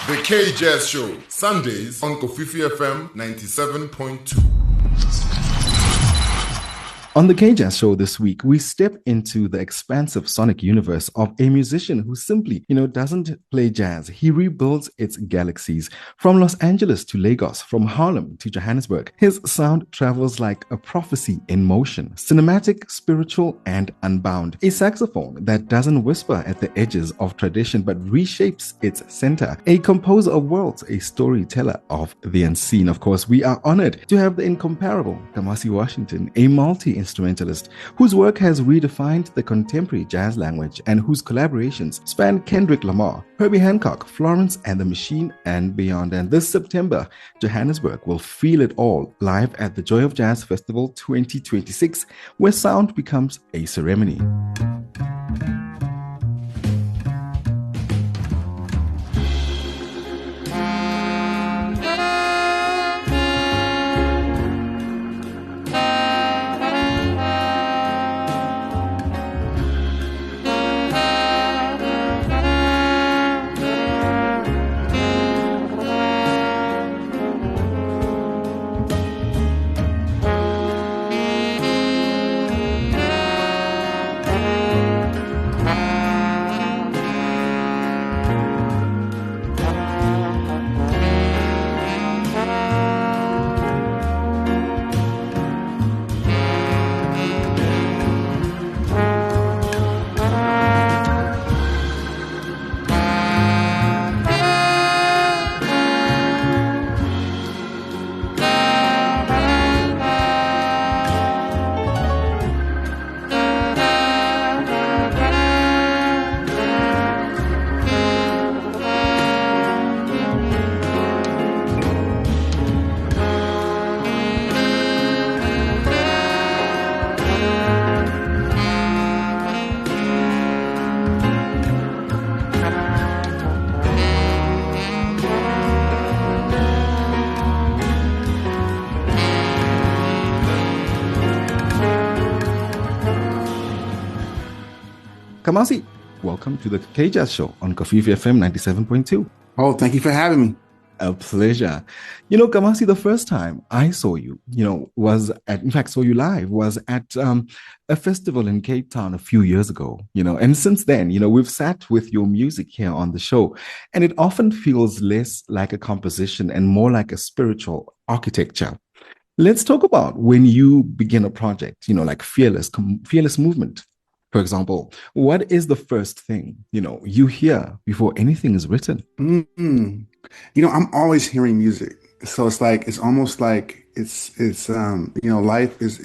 The K-Jazz Show, Sundays on Kofifi FM 97.2. On the K-Jazz Show this week, we step into the expansive sonic universe of a musician who simply, doesn't play jazz. He rebuilds its galaxies. From Los Angeles to Lagos, from Harlem to Johannesburg, his sound travels like a prophecy in motion, cinematic, spiritual, and unbound. A saxophone that doesn't whisper at the edges of tradition but reshapes its center. A composer of worlds, a storyteller of the unseen. Of course, we are honored to have the incomparable Kamasi Washington, a multi-instrumentalist whose work has redefined the contemporary jazz language and whose collaborations span Kendrick, Lamar, Herbie Hancock, Florence and the Machine, and beyond. And this September, Johannesburg will feel it all live at the Joy of Jazz Festival 2026, where sound becomes a ceremony. Kamasi, welcome to the K-Jazz Show on Kofifi FM 97.2. Oh, thank you for having me. A pleasure. Kamasi, the first time I saw you, saw you live, was at a festival in Cape Town a few years ago, and since then, we've sat with your music here on the show, and it often feels less like a composition and more like a spiritual architecture. Let's talk about when you begin a project, like Fearless Movement. For example, what is the first thing, you hear before anything is written? I'm always hearing music. So it's almost like life is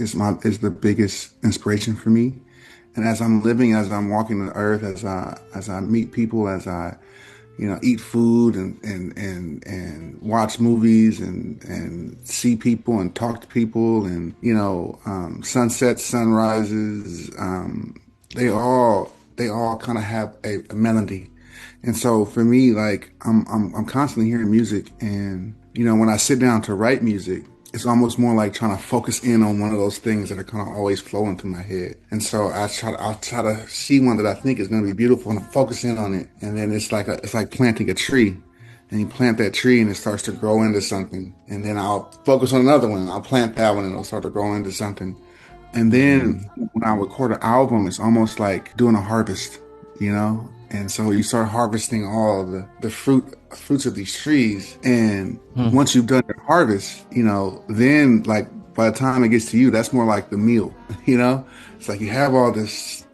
the biggest inspiration for me. And as I'm living, as I'm walking the earth, as I meet people, as I, eat food and watch movies and see people and talk to people and, sunsets, sunrises, they all kind of have a melody. And so for me, I'm constantly hearing music, and, when I sit down to write music, it's almost more like trying to focus in on one of those things that are kind of always flowing through my head. And so I'll try to see one that I think is going to be beautiful and focus in on it. And then it's like planting a tree, and you plant that tree and it starts to grow into something. And then I'll focus on another one. I'll plant that one and it'll start to grow into something. And then when I record an album, it's almost like doing a harvest, And so you start harvesting all of the fruits of these trees. And once you've done your harvest, then by the time it gets to you, that's more like the meal, It's like you have all this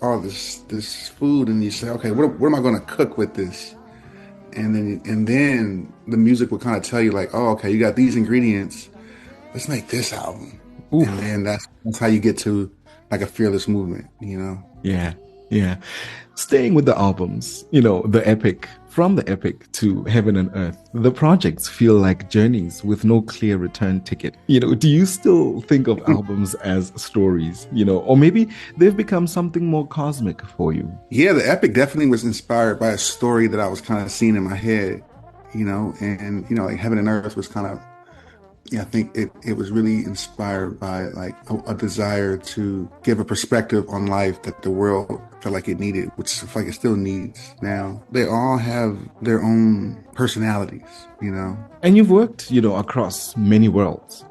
food, and you say, okay, what am I going to cook with this? And then the music will kind of tell you oh, okay, you got these ingredients. Let's make this album. Ooh. And then that's how you get to a Fearless Movement, Yeah. Staying with the albums, the epic, from the epic to Heaven and Earth, the projects feel like journeys with no clear return ticket. Do you still think of albums as stories, or maybe they've become something more cosmic for you? Yeah, the epic definitely was inspired by a story that I was kind of seeing in my head, and, Heaven and Earth was kind of, yeah, I think it was really inspired by like a desire to give a perspective on life that the world felt like it needed, which I feel like it still needs now. They all have their own personalities, you know. And you've worked, across many worlds,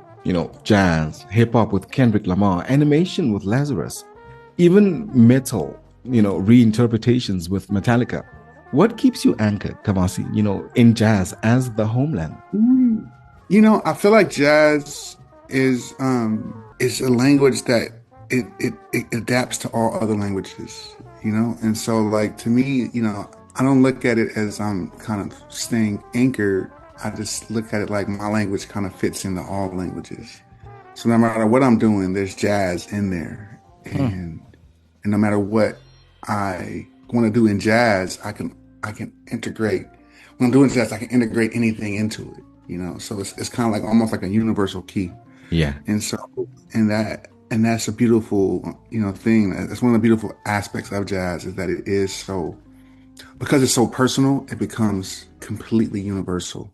jazz, hip hop with Kendrick Lamar, animation with Lazarus, even metal, reinterpretations with Metallica. What keeps you anchored, Kamasi, in jazz as the homeland? I feel like jazz is a language that it adapts to all other languages, and so like to me, I don't look at it as I'm kind of staying anchored. I just look at it like my language kind of fits into all languages. So no matter what I'm doing, there's jazz in there, and no matter what I want to do in jazz, I can integrate. When I'm doing jazz, I can integrate anything into it. So it's kind of like almost like a universal key. Yeah. And so, and that's a beautiful, thing. That's one of the beautiful aspects of jazz is that it is so, because it's so personal, it becomes completely universal,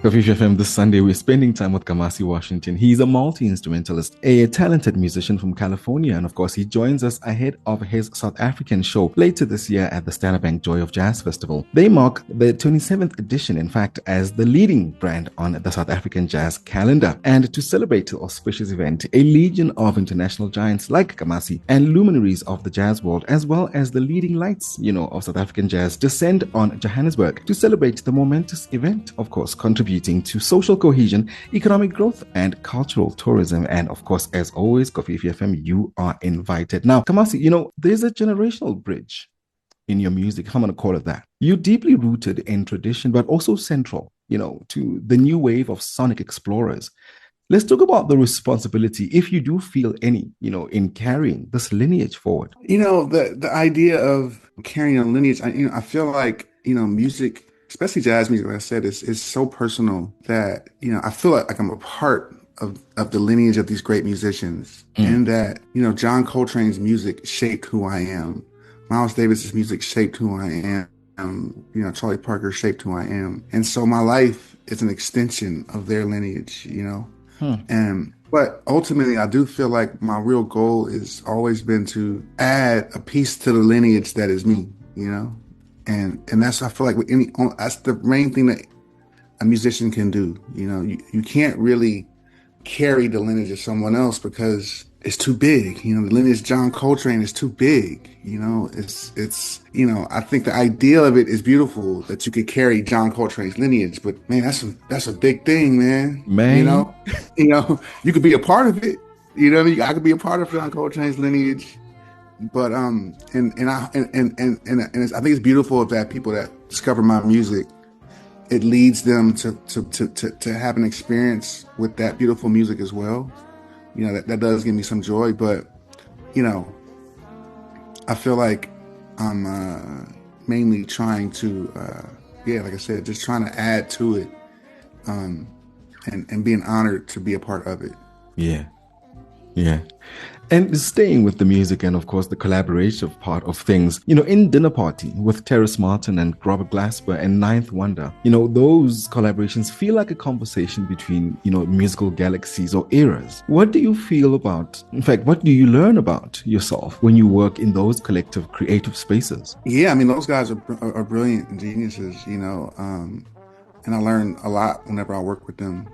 Coffee FM this Sunday, we're spending time with Kamasi Washington. He's a multi-instrumentalist, a talented musician from California, and of course, he joins us ahead of his South African show later this year at the Standard Bank Joy of Jazz Festival. They mark the 27th edition, in fact, as the leading brand on the South African jazz calendar. And to celebrate the auspicious event, a legion of international giants like Kamasi and luminaries of the jazz world, as well as the leading lights, of South African jazz, descend on Johannesburg to celebrate the momentous event, of course, contributing to social cohesion, economic growth, and cultural tourism. And of course, as always, Coffee FM, you are invited. Now, Kamasi, there's a generational bridge in your music, if I'm going to call it that. You're deeply rooted in tradition, but also central, to the new wave of sonic explorers. Let's talk about the responsibility, if you do feel any, in carrying this lineage forward. The idea of carrying a lineage, I feel like, music, especially jazz music, like I said, is so personal that, I feel like I'm a part of the lineage of these great musicians. And that, John Coltrane's music shaped who I am. Miles Davis's music shaped who I am. Charlie Parker shaped who I am. And so my life is an extension of their lineage, But ultimately, I do feel like my real goal has always been to add a piece to the lineage that is me, And that's, I feel like that's the main thing that a musician can do. You can't really carry the lineage of someone else because it's too big. The lineage of John Coltrane is too big. I think the idea of it is beautiful that you could carry John Coltrane's lineage, but man, that's a big thing, man. You could be a part of it. I could be a part of John Coltrane's lineage. But I think it's beautiful that people that discover my music, it leads them to have an experience with that beautiful music as well. That does give me some joy. But I feel like I'm mainly trying to, like I said, just trying to add to it, and being honored to be a part of it. Yeah. And staying with the music and, of course, the collaborative part of things, in Dinner Party with Terrace Martin and Robert Glasper and Ninth Wonder, those collaborations feel like a conversation between, musical galaxies or eras. What do you feel about, in fact, what do you learn about yourself when you work in those collective creative spaces? Yeah, those guys are brilliant geniuses, and I learn a lot whenever I work with them.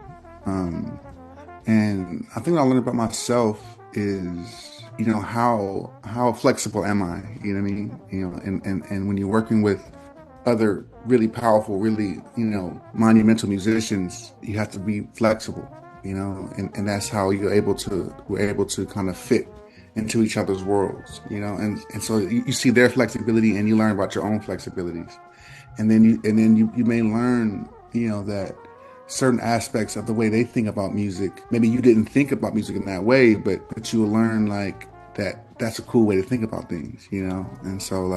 And I think what I learned about myself is, how flexible am I? You know what I mean? And when you're working with other really powerful, really, monumental musicians, you have to be flexible, and that's how we're able to kind of fit into each other's worlds, and so you see their flexibility and you learn about your own flexibilities. And then you may learn, that certain aspects of the way they think about music, maybe you didn't think about music in that way, but you will learn like that's a cool way to think about things, and so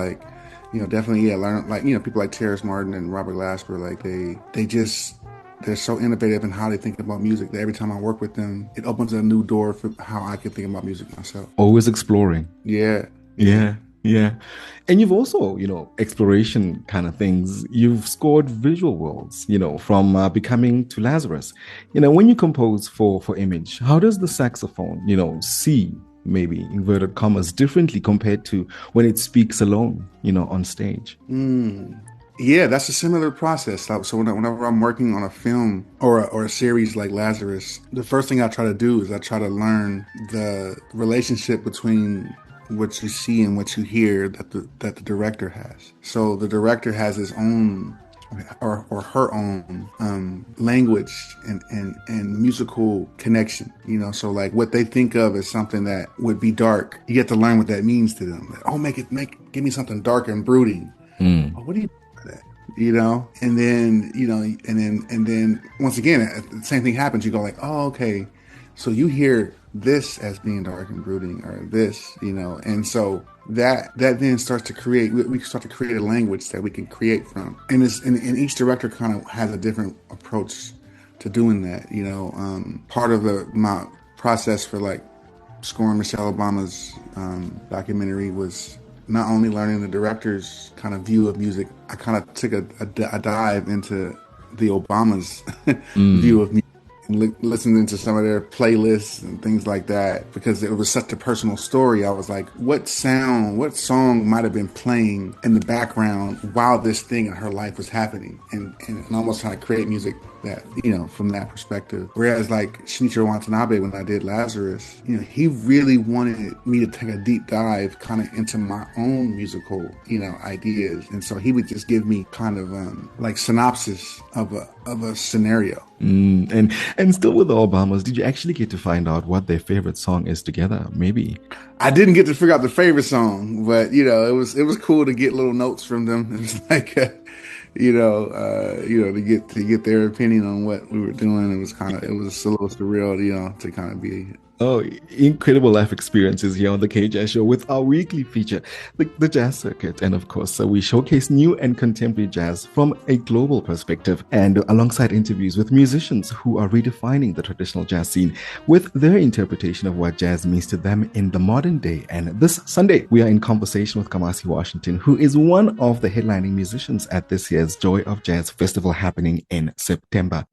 definitely, learn people like Terrace Martin and Robert Glasper, like they're so innovative in how they think about music that every time I work with them, it opens a new door for how I can think about music myself. Always exploring. Yeah. And you've also, exploration kind of things. You've scored visual worlds, from Becoming to Lazarus. When you compose for Image, how does the saxophone, see, maybe inverted commas, differently compared to when it speaks alone, on stage? Yeah, that's a similar process. So whenever I'm working on a film or a series like Lazarus, the first thing I try to do is I try to learn the relationship between what you see and what you hear that the director has. So the director has his own or her own language and musical connection, so like what they think of as something that would be dark, you get to learn what that means to them. Like, give me something dark and brooding. Oh, what do you do for that? And then once again, the same thing happens. You go like, oh, okay, so you hear this as being dark and brooding, or this, and so that then starts to create, we start to create a language that we can create from. And each director kind of has a different approach to doing that. Part of my process for like scoring Michelle Obama's documentary was not only learning the director's kind of view of music, I kind of took a dive into the Obamas Mm. view of music and listening to some of their playlists and things like that, because it was such a personal story. I was like, what song might have been playing in the background while this thing in her life was happening, and almost trying to create music that, from that perspective. Whereas like Shinichiro Watanabe, when I did Lazarus, he really wanted me to take a deep dive kind of into my own musical, ideas. And so he would just give me kind of like synopsis of a scenario. And still with the Obamas, did you actually get to find out what their favorite song is together? Maybe. I didn't get to figure out the favorite song, but it was cool to get little notes from them. It was like, to get their opinion on what we were doing. It was a little surreal, to kind of be. Oh, incredible life experiences here on the K Jazz Show with our weekly feature, the Jazz Circuit. And of course, we showcase new and contemporary jazz from a global perspective, and alongside interviews with musicians who are redefining the traditional jazz scene with their interpretation of what jazz means to them in the modern day. And this Sunday, we are in conversation with Kamasi Washington, who is one of the headlining musicians at this year's Joy of Jazz Festival happening in September.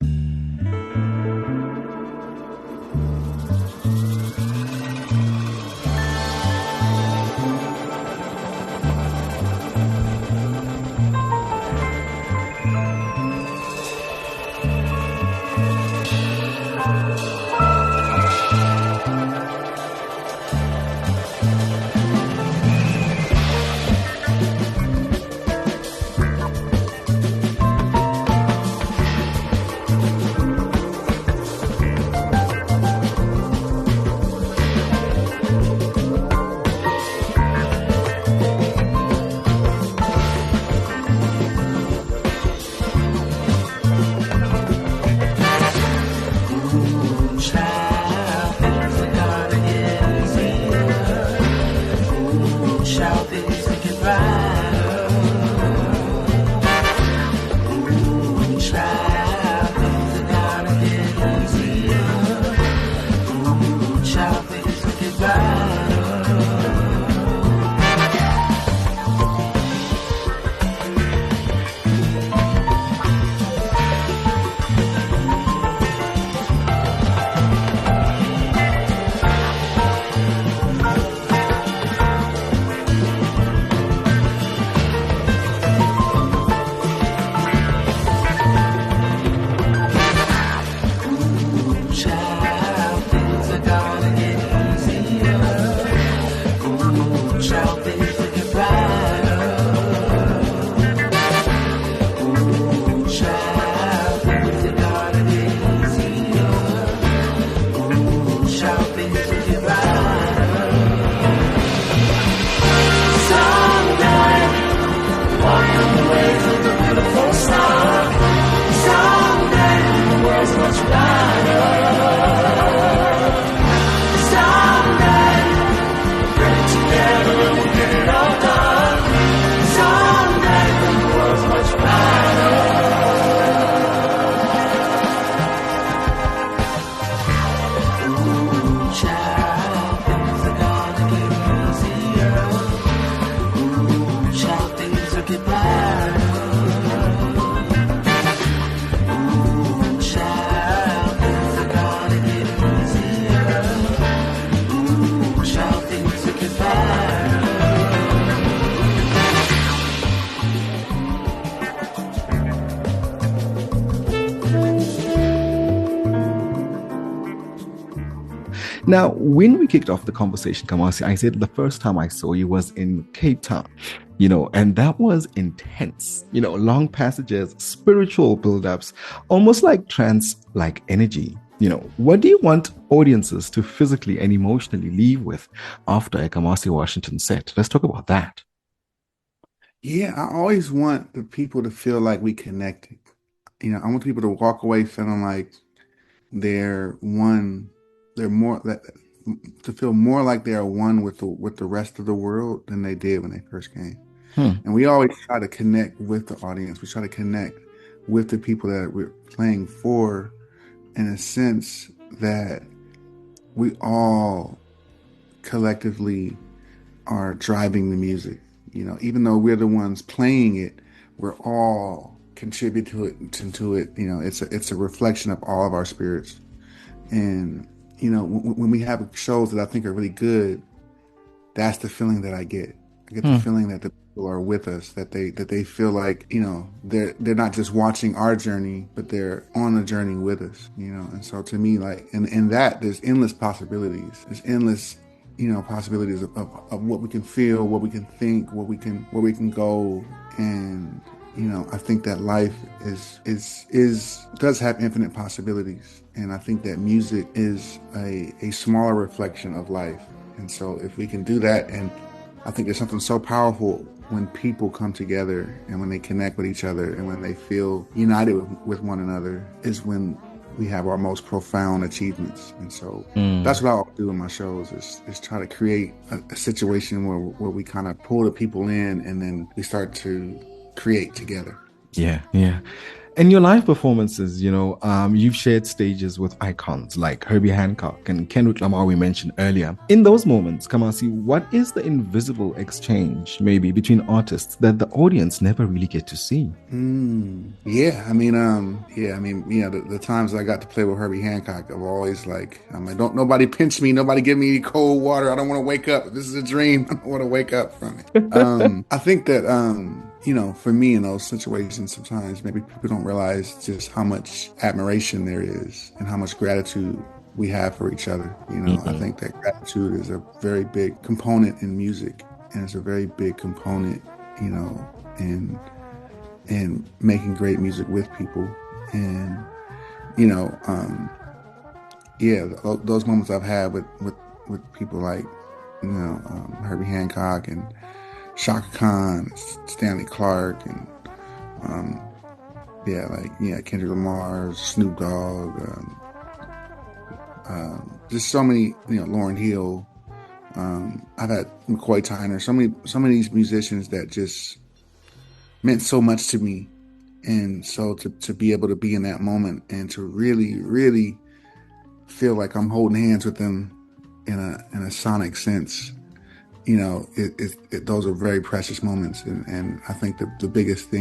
Now, when we kicked off the conversation, Kamasi, I said the first time I saw you was in Cape Town, and that was intense, long passages, spiritual build-ups, almost like trance-like energy. What do you want audiences to physically and emotionally leave with after a Kamasi Washington set? Let's talk about that. Yeah, I always want the people to feel like we connected. I want people to walk away feeling like they're one. They're more that to feel more like they are one with the rest of the world than they did when they first came. And we always try to connect with the audience. We try to connect with the people that we're playing for, in a sense that we all collectively are driving the music. Even though we're the ones playing it, we're all contribute to it. You know, it's a reflection of all of our spirits. And you know, when we have shows that I think are really good, that's the feeling that I get. I get the feeling that the people are with us, that they feel like, you know, they're not just watching our journey, but they're on the journey with us, you know. And so to me, like in that, there's endless possibilities. There's endless, you know, possibilities of what we can feel, what we can think, where we can go. And you know, I think that life does have infinite possibilities. And I think that music is a smaller reflection of life. And so if we can do that, and I think there's something so powerful when people come together and when they connect with each other and when they feel united with one another, is when we have our most profound achievements. And so that's what I'll do in my shows, is try to create a situation where we kind of pull the people in and then we start to create together. Yeah. And your live performances, you know, you've shared stages with icons like Herbie Hancock and Kendrick Lamar we mentioned earlier. In those moments, Kamasi, what is the invisible exchange maybe between artists that the audience never really get to see? Yeah, I mean, the times I got to play with Herbie Hancock, I've always like, I'm like, don't nobody pinch me, nobody give me cold water. I don't want to wake up. If this is a dream, I don't want to wake up from it. I think that you know, for me in those situations, sometimes maybe people don't realize just how much admiration there is and how much gratitude we have for each other. You know, I think that gratitude is a very big component in music, and it's a very big component, you know, in making great music with people. And, you know, those moments I've had with people like, you know, Herbie Hancock and Shaka Khan, Stanley Clarke, and Kendrick Lamar, Snoop Dogg, just so many, you know, Lauryn Hill. I've had McCoy Tyner, so many of these musicians that just meant so much to me. And so to be able to be in that moment and to really, really feel like I'm holding hands with them in a sonic sense, you know, those are very precious moments. And I think the biggest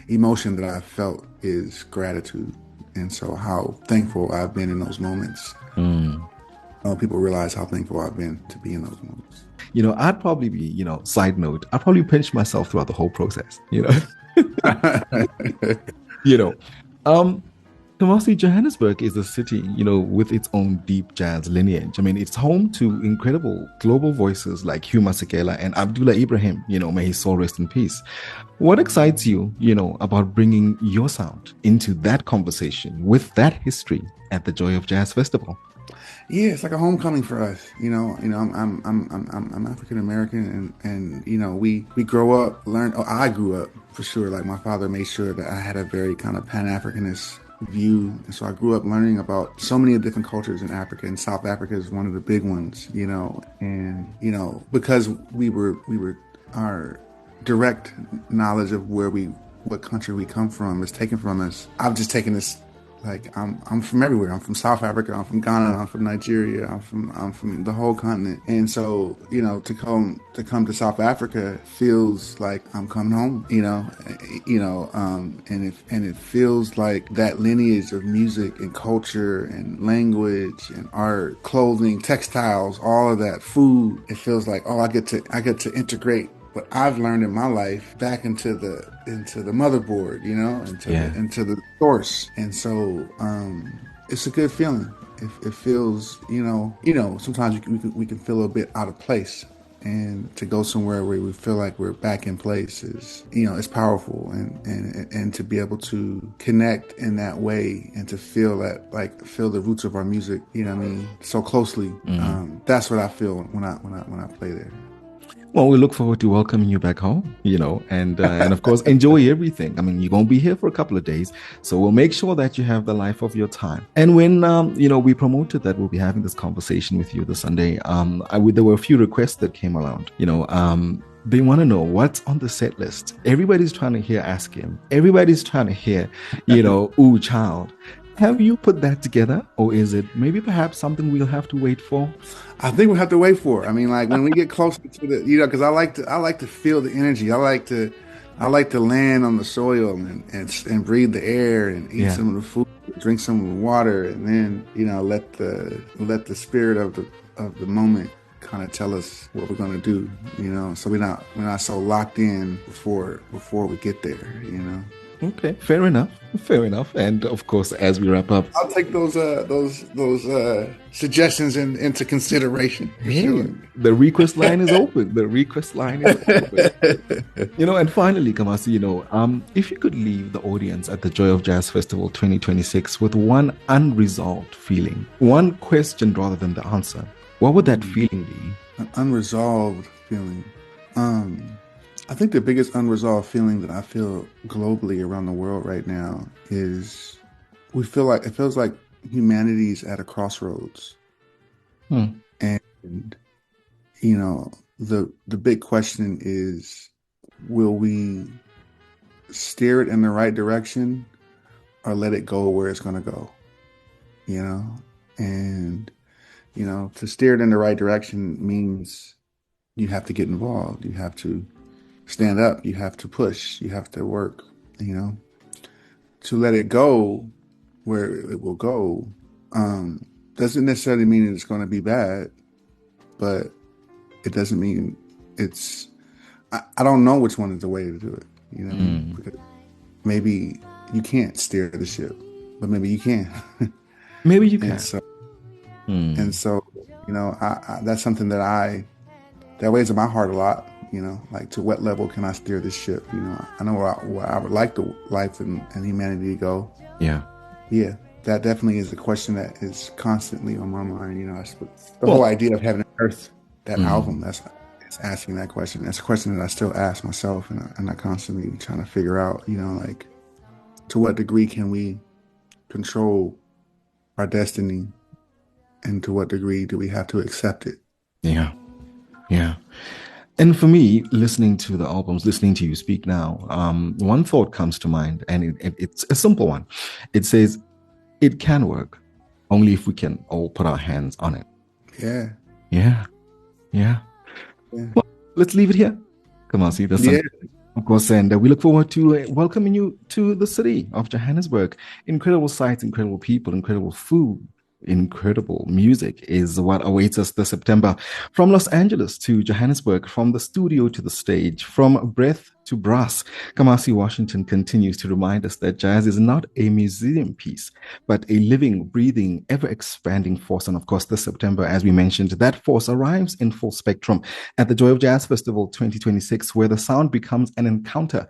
emotion that I've felt is gratitude. And so how thankful I've been in those moments. People realize how thankful I've been to be in those moments. You know, I'd probably be, you know, side note, I'd probably pinch myself throughout the whole process, you know. You know, Kamasi, Johannesburg is a city, you know, with its own deep jazz lineage. I mean, it's home to incredible global voices like Hugh Masekela and Abdullah Ibrahim, you know, may his soul rest in peace. What excites you, you know, about bringing your sound into that conversation with that history at the Joy of Jazz Festival? Yeah, it's like a homecoming for us. I'm African American, and you know, we grow up, I grew up for sure. Like my father made sure that I had a very kind of Pan-Africanist view, and so I grew up learning about so many different cultures in Africa, and South Africa is one of the big ones. You know, and you know, because we were our direct knowledge of what country we come from is taken from us. I've just taken this. Like I'm from everywhere. I'm from South Africa. I'm from Ghana. I'm from Nigeria. I'm from the whole continent. And so, you know, to come to South Africa feels like I'm coming home. And it feels like that lineage of music and culture and language and art, clothing, textiles, all of that, food. It feels like, I get to integrate what I've learned in my life back into the motherboard, you know, into the source. And so it's a good feeling. It feels, you know, sometimes we can feel a bit out of place, and to go somewhere where we feel like we're back in place is, you know, it's powerful. And to be able to connect in that way and to feel the roots of our music, you know what I mean, so closely. That's what I feel when I play there. Well, we look forward to welcoming you back home, you know, and of course, enjoy everything. I mean, you're going to be here for a couple of days, so we'll make sure that you have the life of your time. And when, you know, we promoted that we'll be having this conversation with you this Sunday, there were a few requests that came around, you know, they want to know what's on the set list. Everybody's trying to hear Ask Him. Everybody's trying to hear, you know, Ooh Child. Have you put that together, or is it maybe perhaps something we'll have to wait for? I think we'll have to wait for it. I mean, like when we get closer to the, you know, because I like to feel the energy. I like to I like to land on the soil and breathe the air and eat Yeah. some of the food, drink some of the water, and then let the spirit of the moment kind of tell us what we're gonna do. So we're not so locked in before we get there. Okay, fair enough. Fair enough. And of course, as we wrap up, I'll take those suggestions into consideration for hey, sure. the request line is open. The request line is open. And finally, Kamasi, if you could leave the audience at the Joy of Jazz Festival 2026 with one unresolved feeling, one question rather than the answer, what would that feeling be? An unresolved feeling. I think the biggest unresolved feeling that I feel globally around the world right now is it feels like humanity's at a crossroads. Hmm. And the big question is, will we steer it in the right direction or let it go where it's going to go? And to steer it in the right direction means you have to get involved. You have to stand up. You have to push. You have to work. To let it go where it will go doesn't necessarily mean it's going to be bad, but it doesn't mean it's. I don't know which one is the way to do it. Because maybe you can't steer the ship, but maybe you can. Maybe you can. And so, that's something that weighs on my heart a lot. Like, to what level can I steer this ship? I know where I would like the life and humanity to go. Yeah. Yeah, that definitely is a question that is constantly on my mind. The whole idea of having an Earth, that album, it's asking that question. That's a question that I still ask myself, and I constantly trying to figure out, like, to what degree can we control our destiny, and to what degree do we have to accept it? Yeah. Yeah. And for me, listening to the albums, listening to you speak now, one thought comes to mind, and it's a simple one. It says, it can work only if we can all put our hands on it. Yeah. Yeah. Yeah. Well, let's leave it here. Kamasi, of course, and we look forward to welcoming you to the city of Johannesburg. Incredible sights, incredible people, incredible food, incredible music is what awaits us this September. From Los Angeles to Johannesburg, from the studio to the stage, from breath to brass, Kamasi Washington continues to remind us that jazz is not a museum piece, but a living, breathing, ever-expanding force. And of course, this September, as we mentioned, that force arrives in full spectrum at the Joy of Jazz Festival 2026, where the sound becomes an encounter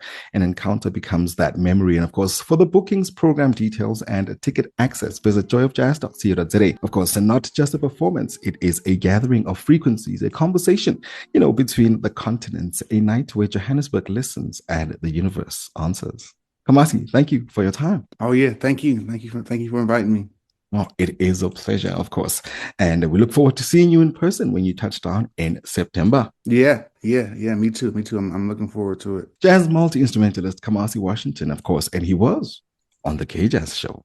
becomes that memory. And of course, for the bookings, program details, and ticket access, visit joyofjazz.co.za. Of course, and not just a performance, it is a gathering of frequencies, a conversation, between the continents, a night where Johannesburg listens and the universe answers. Kamasi, thank you for your time. Oh yeah, thank you for inviting me. Well, it is a pleasure, of course. And we look forward to seeing you in person when you touch down in September. Yeah. Me too. I'm looking forward to it. Jazz multi-instrumentalist Kamasi Washington, of course, and he was on the K-Jazz Show.